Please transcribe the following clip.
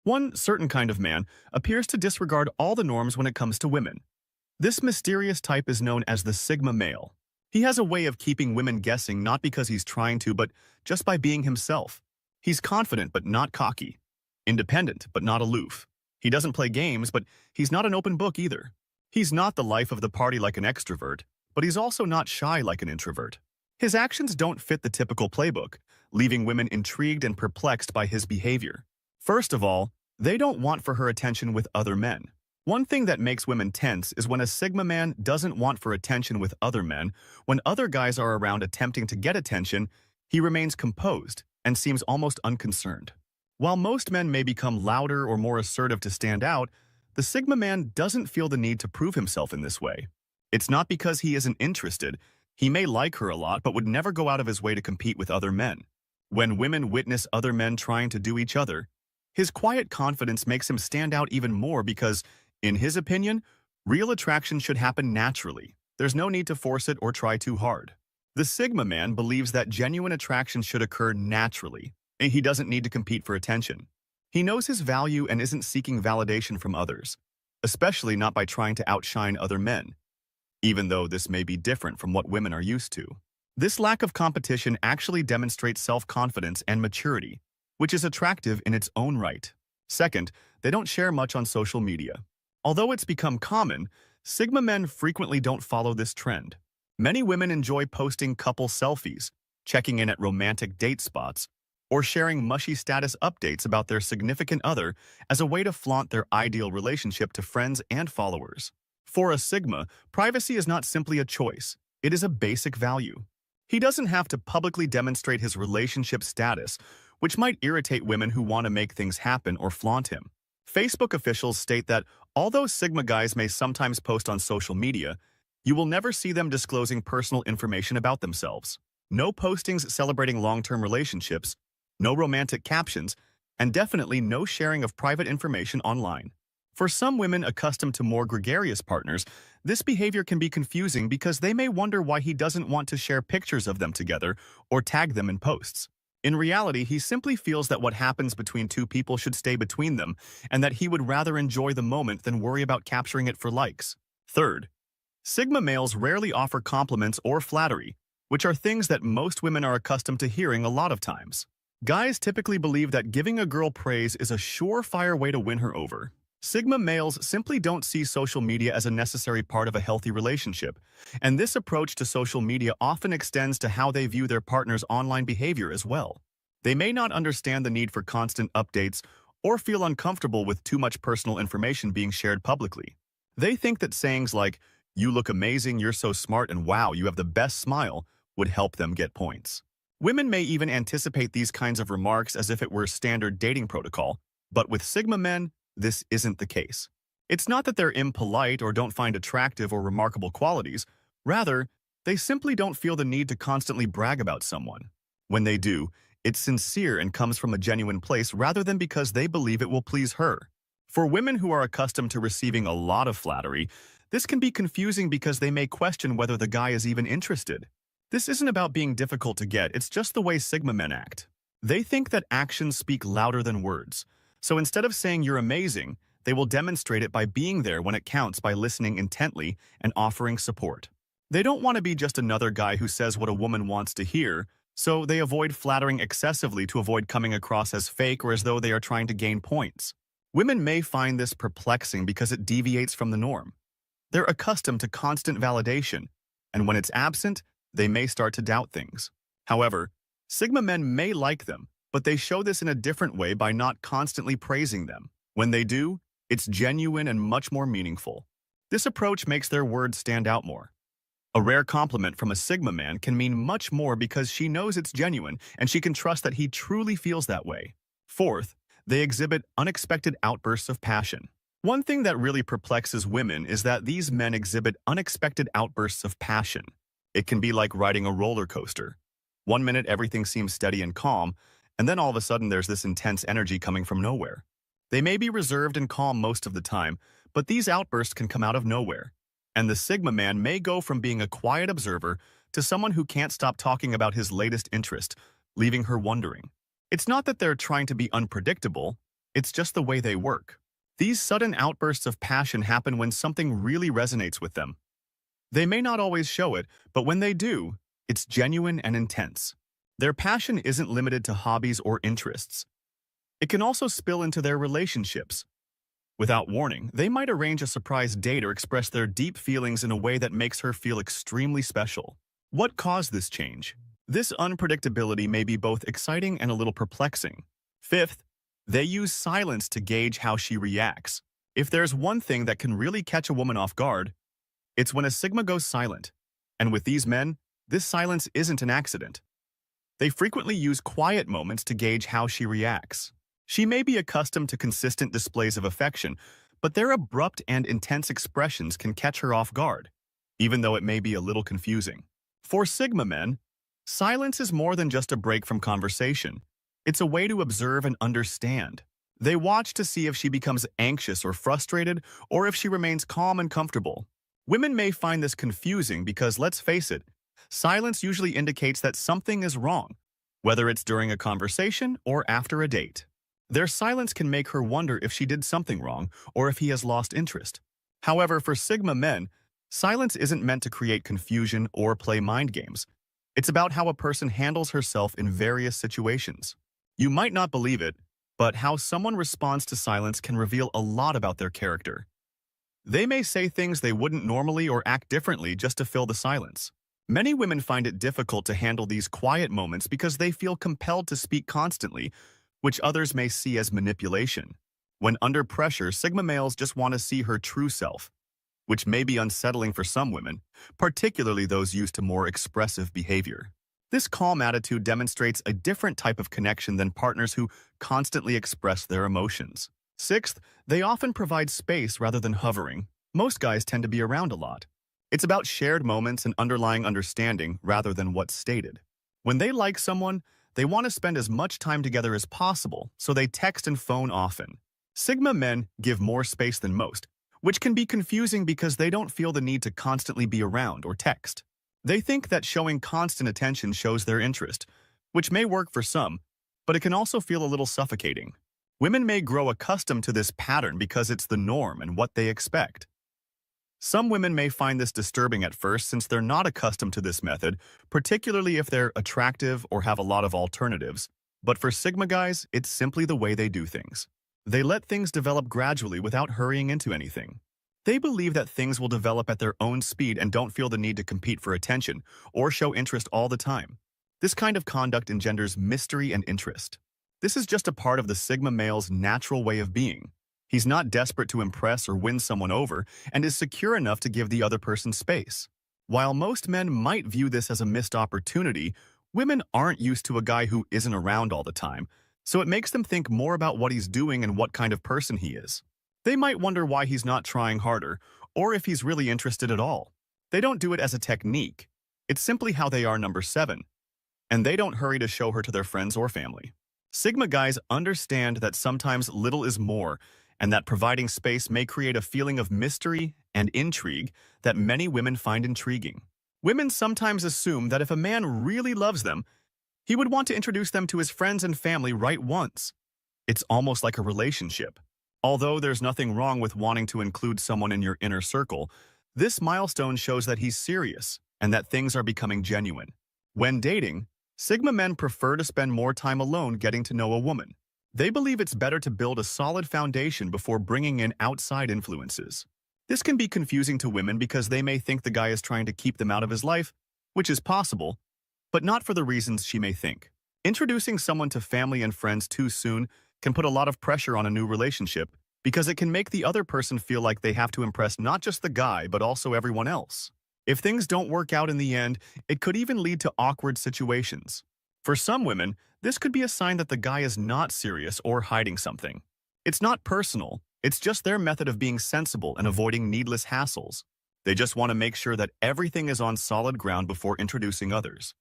One certain kind of man appears to disregard all the norms when it comes to women. This mysterious type is known as the Sigma male. He has a way of keeping women guessing not because he's trying to, but just by being himself. He's confident but not cocky, independent but not aloof. He doesn't play games, but he's not an open book either. He's not the life of the party like an extrovert, but he's also not shy like an introvert. His actions don't fit the typical playbook, leaving women intrigued and perplexed by his behavior. First of all, they don't want for her attention with other men. One thing that makes women tense is when a Sigma man doesn't want for attention with other men. When other guys are around attempting to get attention, he remains composed and seems almost unconcerned. While most men may become louder or more assertive to stand out, the Sigma man doesn't feel the need to prove himself in this way. It's not because he isn't interested. He may like her a lot, but would never go out of his way to compete with other men. When women witness other men trying to do each other, his quiet confidence makes him stand out even more because, in his opinion, real attraction should happen naturally. There's no need to force it or try too hard. The Sigma man believes that genuine attraction should occur naturally, and he doesn't need to compete for attention. He knows his value and isn't seeking validation from others, especially not by trying to outshine other men, even though this may be different from what women are used to. This lack of competition actually demonstrates self-confidence and maturity, which is attractive in its own right. Second, they don't share much on social media. Although it's become common, Sigma men frequently don't follow this trend. Many women enjoy posting couple selfies, checking in at romantic date spots, or sharing mushy status updates about their significant other as a way to flaunt their ideal relationship to friends and followers. For a Sigma, privacy is not simply a choice, it is a basic value. He doesn't have to publicly demonstrate his relationship status, which might irritate women who want to make things happen or flaunt him. Facebook officials state that although Sigma guys may sometimes post on social media, you will never see them disclosing personal information about themselves. No postings celebrating long-term relationships, no romantic captions, and definitely no sharing of private information online. For some women accustomed to more gregarious partners, this behavior can be confusing because they may wonder why he doesn't want to share pictures of them together or tag them in posts. In reality, he simply feels that what happens between two people should stay between them, and that he would rather enjoy the moment than worry about capturing it for likes. Third, Sigma males rarely offer compliments or flattery, which are things that most women are accustomed to hearing a lot of times. Guys typically believe that giving a girl praise is a surefire way to win her over. Sigma males simply don't see social media as a necessary part of a healthy relationship, and this approach to social media often extends to how they view their partner's online behavior as well. They may not understand the need for constant updates or feel uncomfortable with too much personal information being shared publicly. They think that sayings like, "You look amazing, you're so smart, and wow, you have the best smile," would help them get points. Women may even anticipate these kinds of remarks as if it were standard dating protocol, but with Sigma men, this isn't the case. It's not that they're impolite or don't find attractive or remarkable qualities. Rather, they simply don't feel the need to constantly brag about someone. When they do, it's sincere and comes from a genuine place rather than because they believe it will please her. For women who are accustomed to receiving a lot of flattery, this can be confusing because they may question whether the guy is even interested. This isn't about being difficult to get, it's just the way Sigma men act. They think that actions speak louder than words. So instead of saying you're amazing, they will demonstrate it by being there when it counts, by listening intently and offering support. They don't want to be just another guy who says what a woman wants to hear, so they avoid flattering excessively to avoid coming across as fake or as though they are trying to gain points. Women may find this perplexing because it deviates from the norm. They're accustomed to constant validation, and when it's absent, they may start to doubt things. However, Sigma men may like them, but they show this in a different way by not constantly praising them. When they do, it's genuine and much more meaningful. This approach makes their words stand out more. A rare compliment from a Sigma man can mean much more because she knows it's genuine and she can trust that he truly feels that way. Fourth, they exhibit unexpected outbursts of passion. One thing that really perplexes women is that these men exhibit unexpected outbursts of passion. It can be like riding a roller coaster. One minute everything seems steady and calm, and then all of a sudden there's this intense energy coming from nowhere. They may be reserved and calm most of the time, but these outbursts can come out of nowhere. And the Sigma man may go from being a quiet observer to someone who can't stop talking about his latest interest, leaving her wondering. It's not that they're trying to be unpredictable, It's just the way they work. These sudden outbursts of passion happen when something really resonates with them. They may not always show it, but when they do, it's genuine and intense. Their passion isn't limited to hobbies or interests. It can also spill into their relationships. Without warning, they might arrange a surprise date or express their deep feelings in a way that makes her feel extremely special. What caused this change? This unpredictability may be both exciting and a little perplexing. Fifth, they use silence to gauge how she reacts. If there's one thing that can really catch a woman off guard, it's when a Sigma goes silent. And with these men, this silence isn't an accident. They frequently use quiet moments to gauge how she reacts. She may be accustomed to consistent displays of affection, but their abrupt and intense expressions can catch her off guard, even though it may be a little confusing. For Sigma men, silence is more than just a break from conversation. It's a way to observe and understand. They watch to see if she becomes anxious or frustrated, or if she remains calm and comfortable. Women may find this confusing because, let's face it, silence usually indicates that something is wrong, whether it's during a conversation or after a date. Their silence can make her wonder if she did something wrong or if he has lost interest. However, for Sigma men, silence isn't meant to create confusion or play mind games. It's about how a person handles herself in various situations. You might not believe it, but how someone responds to silence can reveal a lot about their character. They may say things they wouldn't normally or act differently just to fill the silence. Many women find it difficult to handle these quiet moments because they feel compelled to speak constantly, which others may see as manipulation. When under pressure, Sigma males just want to see her true self, which may be unsettling for some women, particularly those used to more expressive behavior. This calm attitude demonstrates a different type of connection than partners who constantly express their emotions. Sixth, they often provide space rather than hovering. Most guys tend to be around a lot. It's about shared moments and underlying understanding rather than what's stated. When they like someone, they want to spend as much time together as possible, so they text and phone often. Sigma men give more space than most, which can be confusing because they don't feel the need to constantly be around or text. They think that showing constant attention shows their interest, which may work for some, but it can also feel a little suffocating. Women may grow accustomed to this pattern because it's the norm and what they expect. Some women may find this disturbing at first since they're not accustomed to this method, particularly if they're attractive or have a lot of alternatives. But for Sigma guys, it's simply the way they do things. They let things develop gradually without hurrying into anything. They believe that things will develop at their own speed and don't feel the need to compete for attention or show interest all the time. This kind of conduct engenders mystery and interest. This is just a part of the Sigma male's natural way of being. He's not desperate to impress or win someone over and is secure enough to give the other person space. While most men might view this as a missed opportunity, women aren't used to a guy who isn't around all the time, so it makes them think more about what he's doing and what kind of person he is. They might wonder why he's not trying harder, or if he's really interested at all. They don't do it as a technique. It's simply how they are number 7, and they don't hurry to show her to their friends or family. Sigma guys understand that sometimes little is more, and that providing space may create a feeling of mystery and intrigue that many women find intriguing. Women sometimes assume that if a man really loves them, he would want to introduce them to his friends and family right once. It's almost like a relationship. Although there's nothing wrong with wanting to include someone in your inner circle, this milestone shows that he's serious and that things are becoming genuine. When dating, Sigma men prefer to spend more time alone getting to know a woman. They believe it's better to build a solid foundation before bringing in outside influences. This can be confusing to women because they may think the guy is trying to keep them out of his life, which is possible, but not for the reasons she may think. Introducing someone to family and friends too soon can put a lot of pressure on a new relationship because it can make the other person feel like they have to impress not just the guy but also everyone else. If things don't work out in the end, it could even lead to awkward situations. For some women, this could be a sign that the guy is not serious or hiding something. It's not personal, it's just their method of being sensible and avoiding needless hassles. They just want to make sure that everything is on solid ground before introducing others.